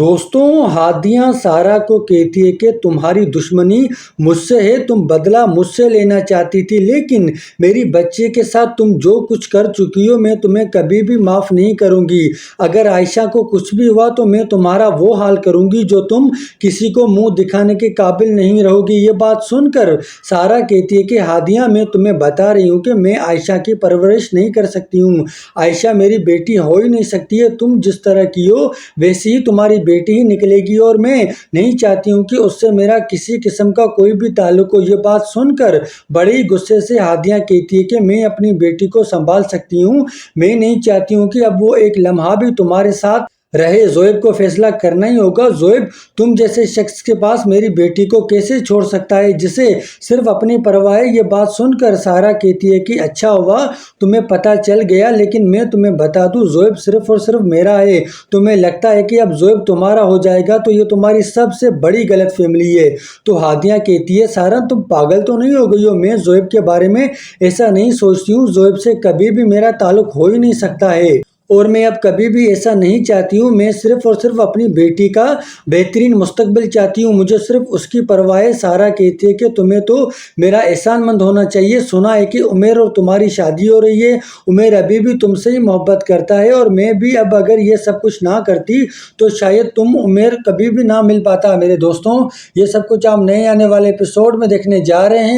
دوستوں، ہادیہ سارہ کو کہتی ہے کہ تمہاری دشمنی مجھ سے ہے، تم بدلہ مجھ سے لینا چاہتی تھی، لیکن میری بچے کے ساتھ تم جو کچھ کر چکی ہو میں تمہیں کبھی بھی معاف نہیں کروں گی۔ اگر عائشہ کو کچھ بھی ہوا تو میں تمہارا وہ حال کروں گی جو تم کسی کو منہ دکھانے کے قابل نہیں رہو گی۔ یہ بات سن کر سارہ کہتی ہے کہ ہادیہ، میں تمہیں بتا رہی ہوں کہ میں عائشہ کی پرورش نہیں کر سکتی ہوں۔ عائشہ میری بیٹی ہو ہی نہیں سکتی ہے، تم جس طرح کی ہو ویسی ہی تمہاری بیٹی ہی نکلے گی، اور میں نہیں چاہتی ہوں کہ اس سے میرا کسی قسم کا کوئی بھی تعلق ہو۔ یہ بات سن کر بڑی غصے سے ہادیہ کہتی ہے کہ میں اپنی بیٹی کو سنبھال سکتی ہوں، میں نہیں چاہتی ہوں کہ اب وہ ایک لمحہ بھی تمہارے ساتھ رہے۔ زویب کو فیصلہ کرنا ہی ہوگا۔ زویب تم جیسے شخص کے پاس میری بیٹی کو کیسے چھوڑ سکتا ہے جسے صرف اپنی پرواہ ہے؟ یہ بات سن کر سارہ کہتی ہے کہ اچھا ہوا تمہیں پتہ چل گیا، لیکن میں تمہیں بتا دوں زویب صرف اور صرف میرا ہے۔ تمہیں لگتا ہے کہ اب زویب تمہارا ہو جائے گا تو یہ تمہاری سب سے بڑی غلط فہمی ہے۔ تو ہادیہ کہتی ہے سارہ تم پاگل تو نہیں ہو گئی ہو؟ میں زویب کے بارے میں ایسا نہیں سوچتی ہوں، زویب سے کبھی بھی میرا تعلق ہو ہی نہیں سکتا ہے، اور میں اب کبھی بھی ایسا نہیں چاہتی ہوں۔ میں صرف اور صرف اپنی بیٹی کا بہترین مستقبل چاہتی ہوں، مجھے صرف اس کی پرواہ ہے۔ سارہ کہتی ہے کہ تمہیں تو میرا احسان مند ہونا چاہیے، سنا ہے کہ عمیر اور تمہاری شادی ہو رہی ہے، عمیر ابھی بھی تم سے ہی محبت کرتا ہے، اور میں بھی اب اگر یہ سب کچھ نہ کرتی تو شاید تم عمیر کبھی بھی نہ مل پاتا۔ میرے دوستوں، یہ سب کچھ آپ نئے آنے والے ایپیسوڈ میں دیکھنے جا رہے ہیں۔